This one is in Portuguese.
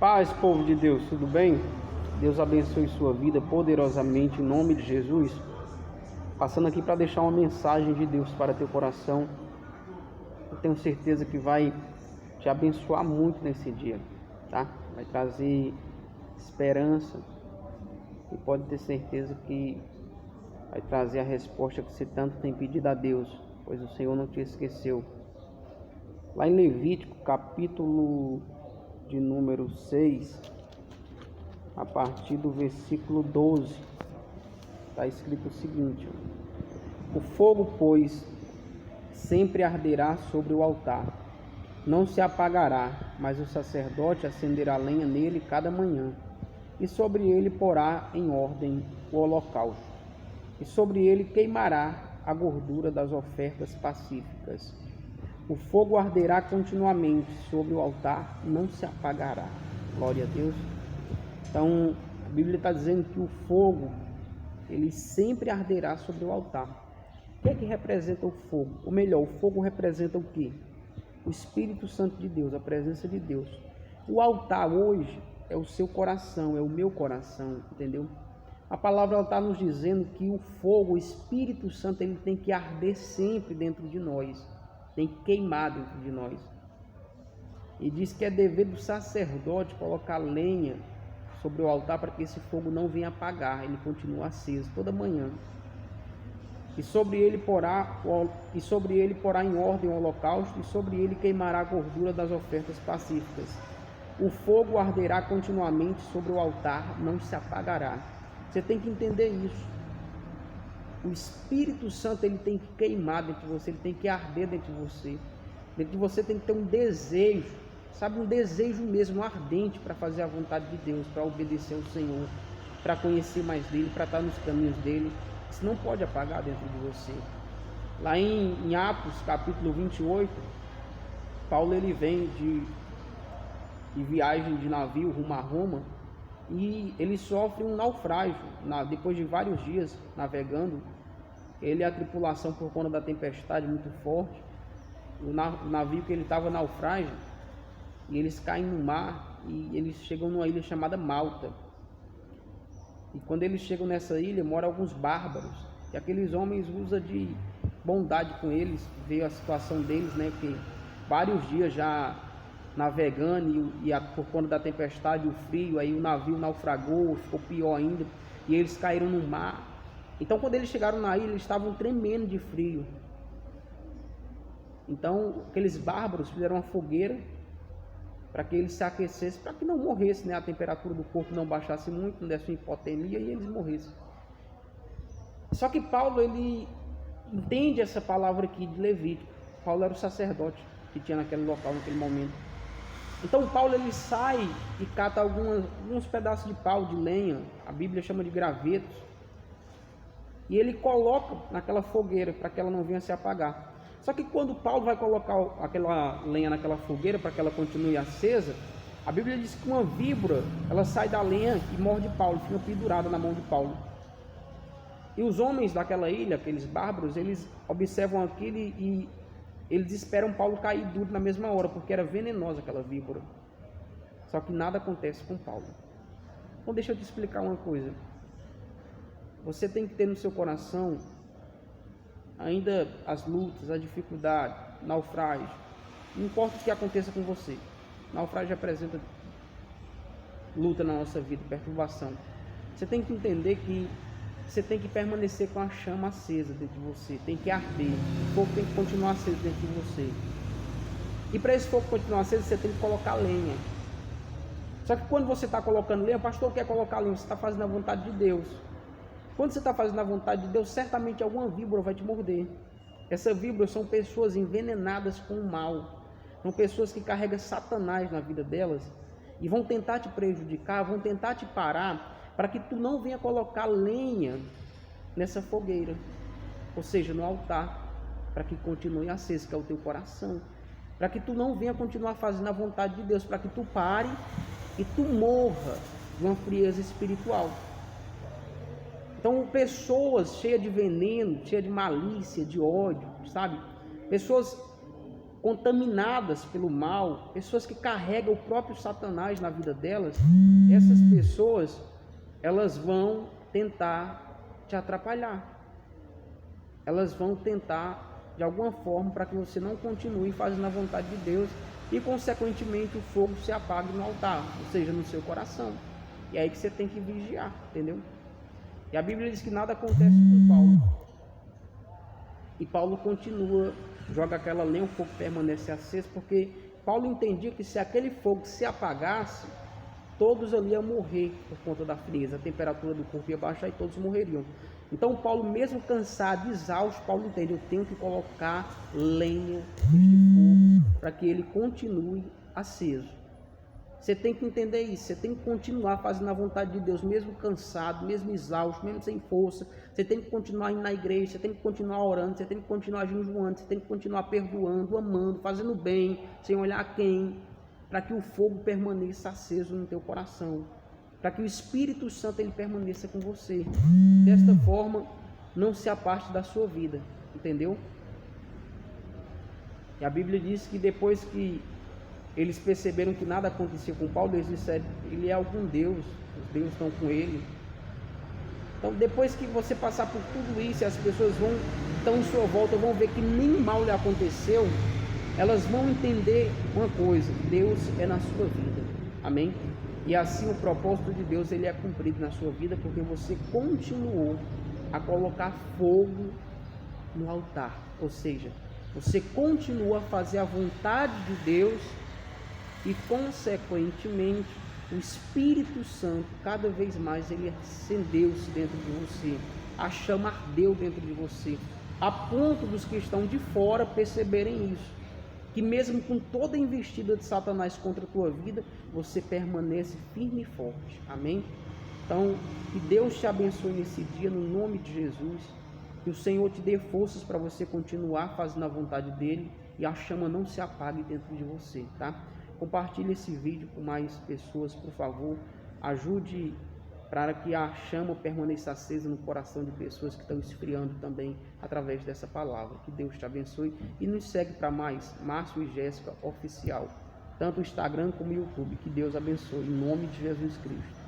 Paz, povo de Deus, tudo bem? Deus abençoe sua vida poderosamente em nome de Jesus. Passando aqui para deixar uma mensagem de Deus para teu coração. Eu tenho certeza que vai te abençoar muito nesse dia, tá? Vai trazer esperança e pode ter certeza que vai trazer a resposta que você tanto tem pedido a Deus, pois o Senhor não te esqueceu. Lá em Levítico, capítulo de número 6, a partir do versículo 12, está escrito o seguinte: o fogo, pois, sempre arderá sobre o altar, não se apagará, mas o sacerdote acenderá lenha nele cada manhã, e sobre ele porá em ordem o holocausto, e sobre ele queimará a gordura das ofertas pacíficas. O fogo arderá continuamente sobre o altar, não se apagará. Glória a Deus. Então, a Bíblia está dizendo que o fogo, ele sempre arderá sobre o altar. O que é que representa o fogo? Ou melhor, o fogo representa o quê? O Espírito Santo de Deus, a presença de Deus. O altar hoje é o seu coração, é o meu coração, entendeu? A palavra está nos dizendo que o fogo, o Espírito Santo, ele tem que arder sempre dentro de nós. Tem que queimar dentro de nós. E diz que é dever do sacerdote colocar lenha sobre o altar para que esse fogo não venha apagar, ele continua aceso toda manhã. E sobre ele porá em ordem o holocausto, e sobre ele queimará a gordura das ofertas pacíficas. O fogo arderá continuamente sobre o altar, não se apagará. Você tem que entender isso. O Espírito Santo, ele tem que queimar dentro de você, ele tem que arder dentro de você. Dentro de você tem que ter um desejo, sabe, um desejo mesmo ardente para fazer a vontade de Deus, para obedecer ao Senhor, para conhecer mais dele, para estar nos caminhos dele. Isso não pode apagar dentro de você. Lá em Atos, capítulo 28, Paulo ele vem de viagem de navio rumo a Roma, e ele sofre um naufrágio, depois de vários dias navegando. Ele e a tripulação, por conta da tempestade muito forte, o navio que ele estava naufrágio, e eles caem no mar, e eles chegam numa ilha chamada Malta. E quando eles chegam nessa ilha, moram alguns bárbaros, e aqueles homens usam de bondade com eles, veio a situação deles, né, que vários dias já navegando, por conta da tempestade, o frio, aí o navio naufragou, ficou pior ainda, e eles caíram no mar. Então, quando eles chegaram na ilha, eles estavam tremendo de frio. Então, aqueles bárbaros fizeram uma fogueira para que eles se aquecessem, para que não morressem, né? A temperatura do corpo não baixasse muito, não desse uma hipotermia e eles morressem. Só que Paulo, ele entende essa palavra aqui de Levítico. Paulo era o sacerdote que tinha naquele local, naquele momento. Então Paulo ele sai e cata alguns pedaços de pau, de lenha, a Bíblia chama de gravetos, e ele coloca naquela fogueira para que ela não venha se apagar. Só que quando Paulo vai colocar aquela lenha naquela fogueira para que ela continue acesa, a Bíblia diz que uma víbora, ela sai da lenha e morde Paulo, fica pendurada na mão de Paulo. E os homens daquela ilha, aqueles bárbaros, eles observam aquilo e eles esperam Paulo cair duro na mesma hora, porque era venenosa aquela víbora. Só que nada acontece com Paulo. Então deixa eu te explicar uma coisa. Você tem que ter no seu coração ainda as lutas, a dificuldade, naufrágio. Não importa o que aconteça com você. Naufrágio representa luta na nossa vida, perturbação. Você tem que entender que você tem que permanecer com a chama acesa dentro de você, tem que arder, o fogo tem que continuar aceso dentro de você. E para esse fogo continuar aceso, você tem que colocar lenha. Só que quando você está colocando lenha, o pastor quer colocar lenha, você está fazendo a vontade de Deus. Quando você está fazendo a vontade de Deus, certamente alguma víbora vai te morder. Essas víboras são pessoas envenenadas com o mal, são pessoas que carregam Satanás na vida delas e vão tentar te prejudicar, vão tentar te parar, para que tu não venha colocar lenha nessa fogueira, ou seja, no altar, para que continue aceso, que é o teu coração, para que tu não venha continuar fazendo a vontade de Deus, para que tu pare e tu morra de uma frieza espiritual. Então, pessoas cheias de veneno, cheias de malícia, de ódio, sabe? Pessoas contaminadas pelo mal, pessoas que carregam o próprio Satanás na vida delas, essas pessoas, elas vão tentar te atrapalhar. Elas vão tentar, de alguma forma, para que você não continue fazendo a vontade de Deus e, consequentemente, o fogo se apague no altar, ou seja, no seu coração. E é aí que você tem que vigiar, entendeu? E a Bíblia diz que nada acontece com Paulo. E Paulo continua, joga aquela lenha, o fogo permanece aceso, porque Paulo entendia que se aquele fogo se apagasse, todos ali iam morrer por conta da frieza, a temperatura do corpo ia baixar e todos morreriam. Então Paulo, mesmo cansado, exausto, Paulo entende, eu tenho que colocar lenha neste fogo para que ele continue aceso. Você tem que entender isso, você tem que continuar fazendo a vontade de Deus, mesmo cansado, mesmo exausto, mesmo sem força. Você tem que continuar indo na igreja, você tem que continuar orando, você tem que continuar jejuando, você tem que continuar perdoando, amando, fazendo bem, sem olhar a quem, para que o fogo permaneça aceso no teu coração, para que o Espírito Santo ele permaneça com você. Desta forma, não se aparte da sua vida, entendeu? E a Bíblia diz que depois que eles perceberam que nada acontecia com Paulo, eles disseram, ele é algum Deus, os deuses estão com ele. Então, depois que você passar por tudo isso, e as pessoas estão em sua volta, vão ver que nenhum mal lhe aconteceu, elas vão entender uma coisa, Deus é na sua vida, amém? E assim o propósito de Deus ele é cumprido na sua vida, porque você continuou a colocar fogo no altar, ou seja, você continua a fazer a vontade de Deus e, consequentemente, o Espírito Santo, cada vez mais, ele acendeu-se dentro de você, a chama ardeu dentro de você, a ponto dos que estão de fora perceberem isso, que mesmo com toda a investida de Satanás contra a tua vida, você permanece firme e forte, amém? Então, que Deus te abençoe nesse dia, no nome de Jesus, que o Senhor te dê forças para você continuar fazendo a vontade dele e a chama não se apague dentro de você, tá? Compartilhe esse vídeo com mais pessoas, por favor. Ajude para que a chama permaneça acesa no coração de pessoas que estão esfriando também através dessa palavra. Que Deus te abençoe e nos segue para mais, Márcio e Jéssica Oficial, tanto o Instagram como o YouTube. Que Deus abençoe, em nome de Jesus Cristo.